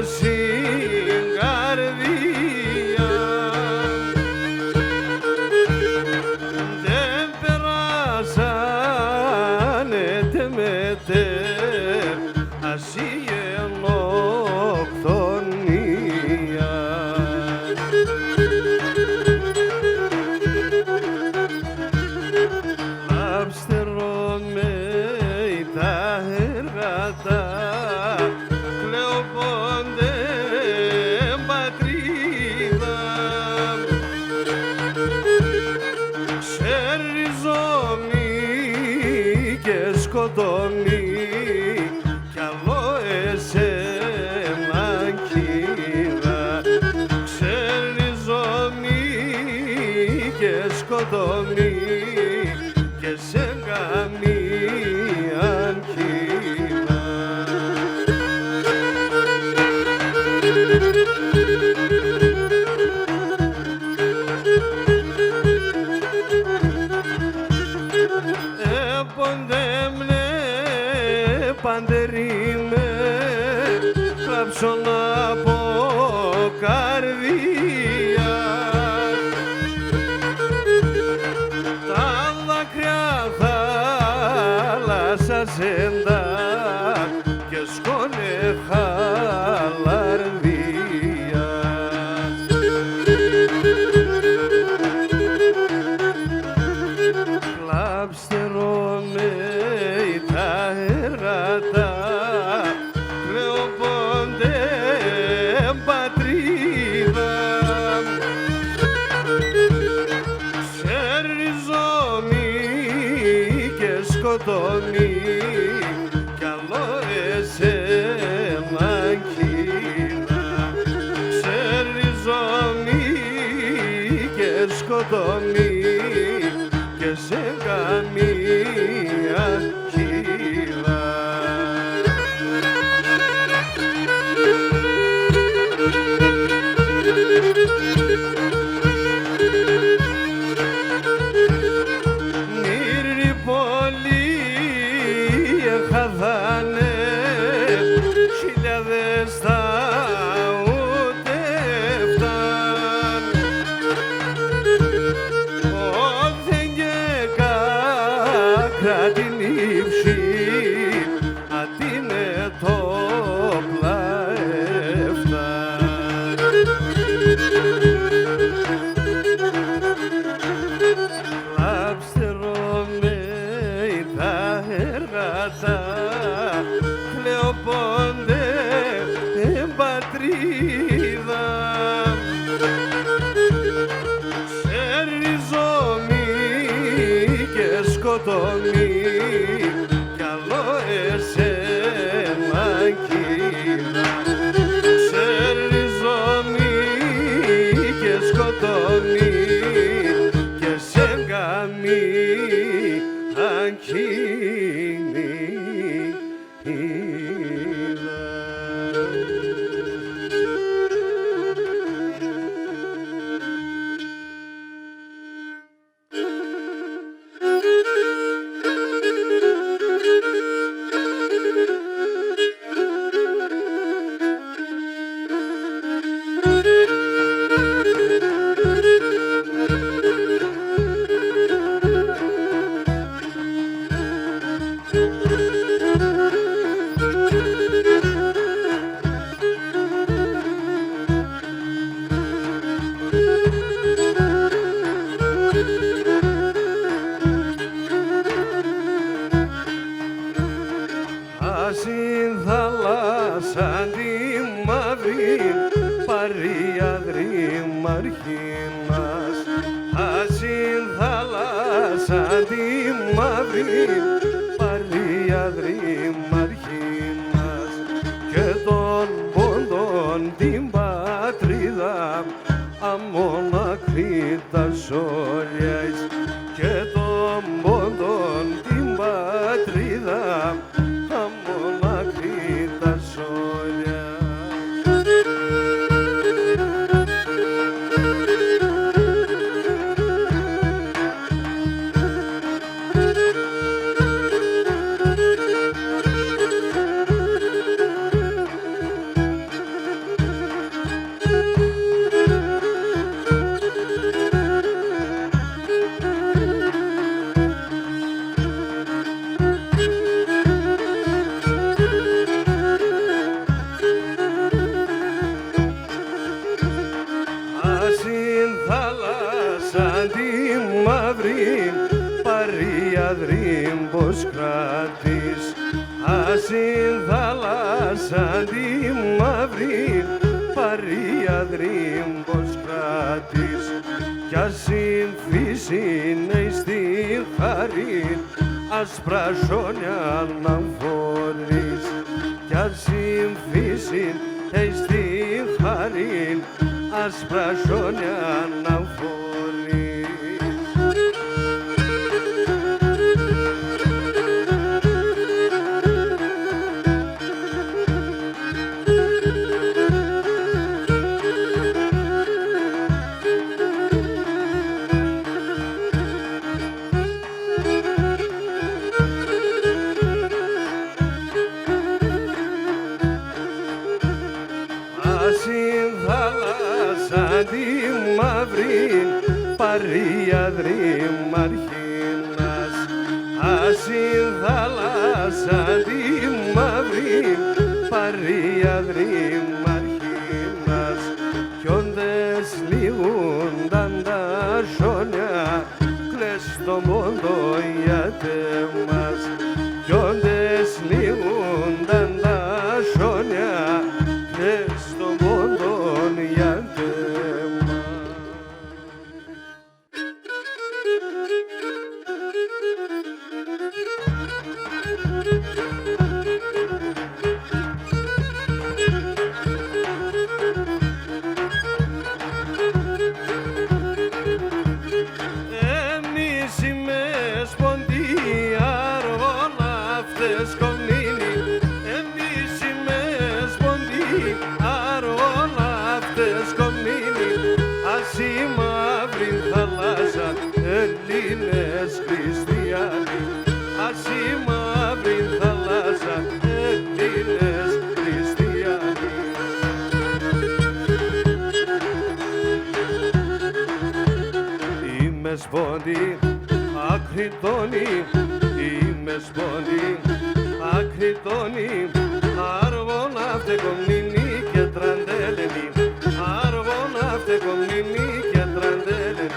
στην καρδία δεν περάσανε τεμετέρ ασύ γενοκτονία. Αυστερόμαι τα έργατα κλεοπόνται πατρίδα ξεριζόμοι και σκοτώνοι κι άλλο εσένα κύρα ξεριζόμοι και σκοτώνοι και σε καμίαν κύρα. Εποντέμνε παντερίμε γράψον από καρδία τα δάκρυα θάλασσα ζέντα και σκόνε χαλαρδία. Κλαψτερώνε τα έργατα κλεοπόνται πατρίδα ξεριζόμοι και σκοτώνοι κι άλλο εσένα κύρα ξεριζόμοι και σκοτώνοι και σε καμία κύρα. Μύρη πολύ εχαδάνε χιλιάδες τα ούτε φτάν όθεν και κάκρα την ύψη αντίνε το πλαεφτάν. Κλαψτερόμαι τα έργατα κλεοπόνται πατρίδα ξεριζόμοι και σκοτώνοι κι άλλο εσένα κύρα ξεριζόμοι και σκοτώνοι και σε καμία κύρα. Στην θάλασσα τη μαύρη παριαδρή μαρχίνας στην θάλασσα τη μαύρη παριαδρή μαρχίνας και των πόντων την πατρίδα αμονακρίτας όλιας και των πόντων την πατρίδα αμονακρίτας όλιας. σαν τη μαύρη παριαδρή πως κράτης. Ασύν θάλασσα τη μαύρη παριαδρή πως κράτης. Κι ασύν φύσιν εις τη χαρή άσπρα ζώνια να φορείς. Κι ασύν φύσιν εις τη χαρή άσπρα ζώνια να φορείς. Παριαδρή μαρχίνας, ασύν θάλασσα τη μαύρη παριαδρή μαρχίνας. Κι όντες λιγούνταν τα ζώνια, κλαις το μόντο για τεμάς. Κι όντες λιγούνταν τα ζώνια, κλαις το μόντο για τεμάς. Έλληνες χριστιανοί, ασύ μαύρη θάλασσα, Έλληνες χριστιανοί. Είμαι σπόντι, ακριτώνει, είμαι σπόντι, ακριτώνει, άργωνα φτεκομνήνη και τραντέλενη, άργωνα φτεκομνήνη και τραντέλενη.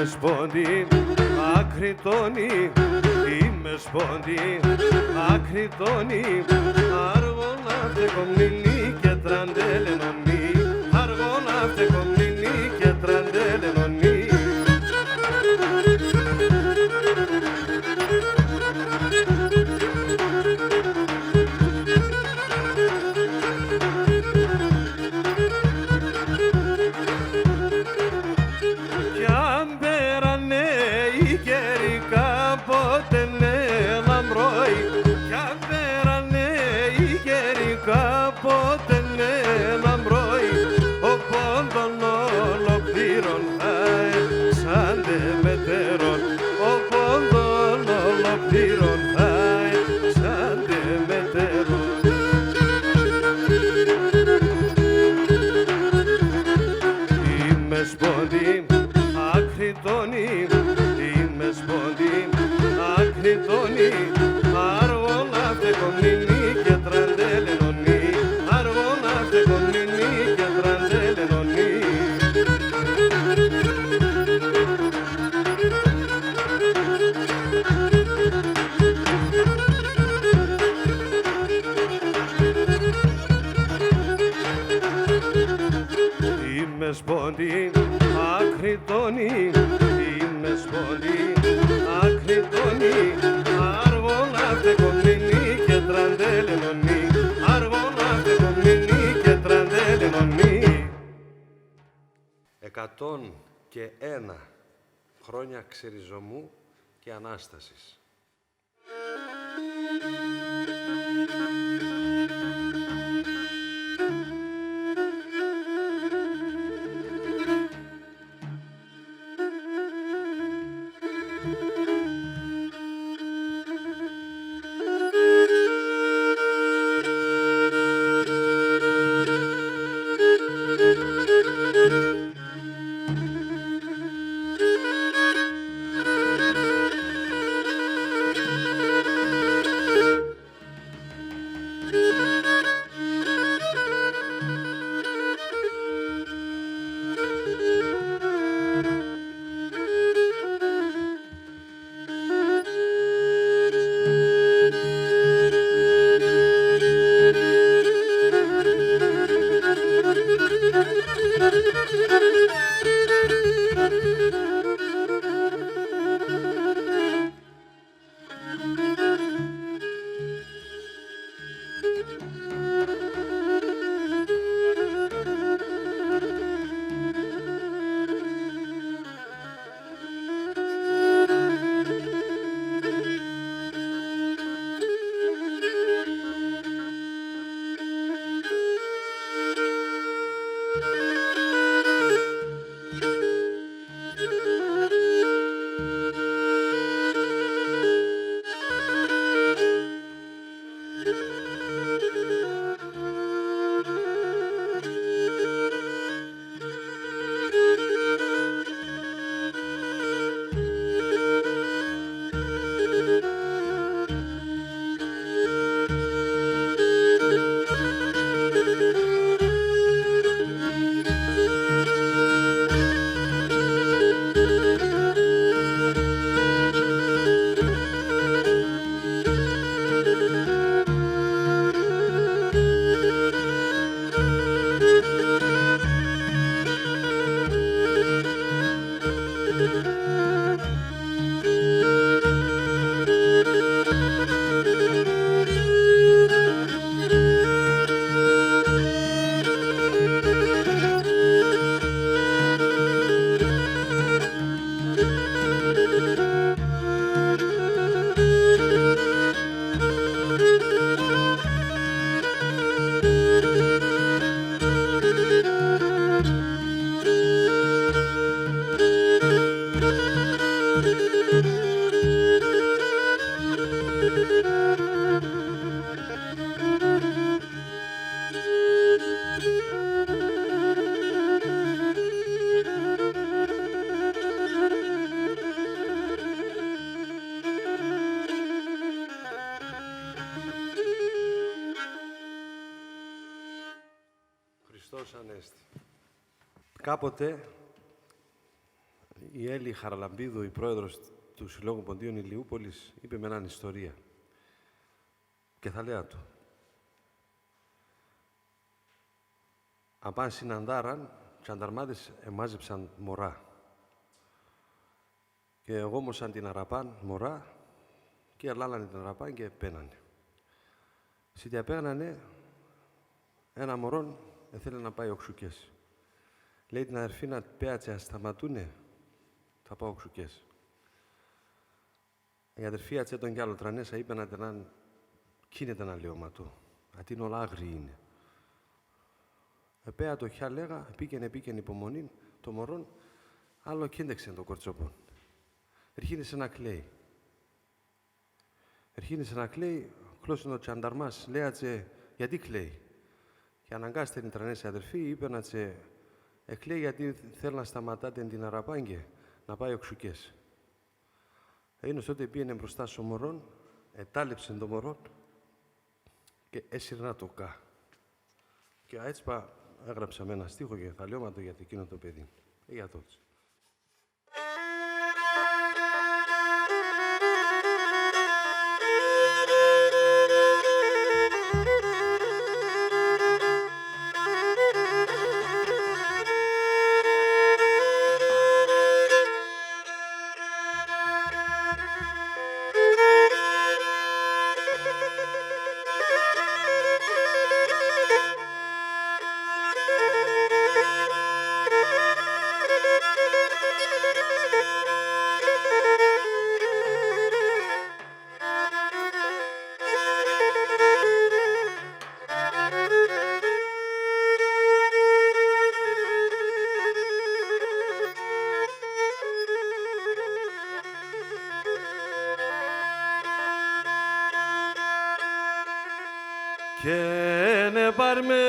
Σπόντι, ακριτώνει, είμαι σπόντι, ακριτώνει, άργωνα φτεκομνήνη και τραντέλενονή, άργωνα φτεκομνήνη και τραντέλενονή. Κάποτε ένα μπρόι, ο πόντον ολοκλήρων σαν τεμετέρων, ο πόντον ολοκλήρων σαν τεμετέρων. Είμαι σπόντι, ακριτώνει, είμαι σπόντι, ακριτώνει, άργωνα φτεκομνήνη και τραντέλενονή, άργωνα φτεκομνήνη και τραντέλενονή. Είμαι σπόντι, ακριτώνει, είμαι σπόντι, ακριτώνει, άργωνα φτεκομνήνη και τραντέλενονή, άργωνα φτεκομνήνη και τραντέλενονή. 101. χρόνια ξεριζωμού και Ανάστασης. Χριστός Ανέστη. Κάποτε η Έλλη Χαραλαμπίδου, η πρόεδρος του Συλλόγου Ποντίων Ηλιούπολης, είπε με έναν ιστορία. Και θα λέω του. Απάν συναντάραν, και ανταρμάδες εμάζεψαν μωρά. Και εγώ όμως σαν την αραπάν μωρά, και αλάλανε την αραπάν και πένανε. Συντιαπέγνανε ένα μωρόν, θέλει να πάει οξουκές. Λέει την αδερφή να πέατσε να σταματούνε, θα πάω οξουκές. Η αδερφή άτσε τον κι άλλο τρανέσα, είπε να τενάν, κίνεται ένα λεωματό, γιατί είναι όλα άγριοι είναι. Επέα το χιά λέγα, επίκαινε υπομονή, το μωρόν, άλλο κίντεξε το κορτσόπον. Ερχίνησε να κλαίει. Ερχίνησε να κλαίει, κλώσσε το τσανταρμάς, λέατσε, γιατί κλαίει. Και αναγκάστε την τρανέσα αδερφή, είπε να τσε, εκλαίει γιατί θέλει να σταματάτε την αραπάγκε, να πάει οξουκές. Έγινος τότε πήγαινε μπροστά στο μωρόν, ετάλεψε το μωρόν και έσυρνα το κα. Και έτσι έγραψα με ένα στίχο και θα λιώματο για εκείνο το παιδί. Για τότε. και ne parme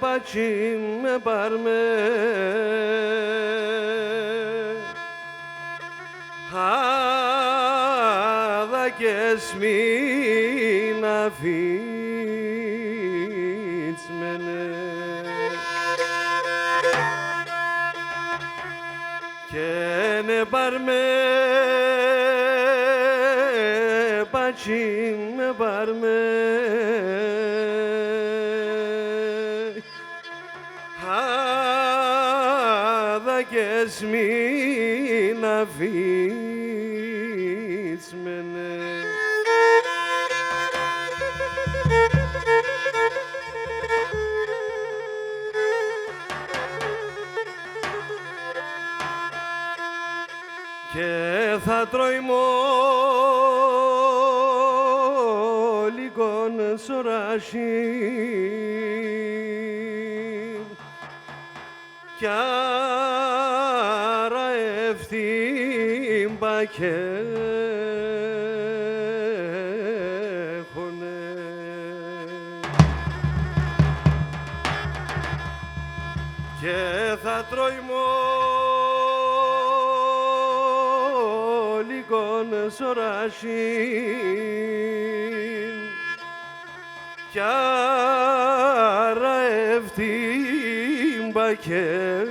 bacim me parme hada kesmin afitsmene και ne parme bacim me parme hada kesmin afitsmene και θα τρώει μόλικον σωράσι κι άρα ευθύν πακέχωνε και θα τρώει μόλικον σωράσι κι άρα ευθύν πακέχωνε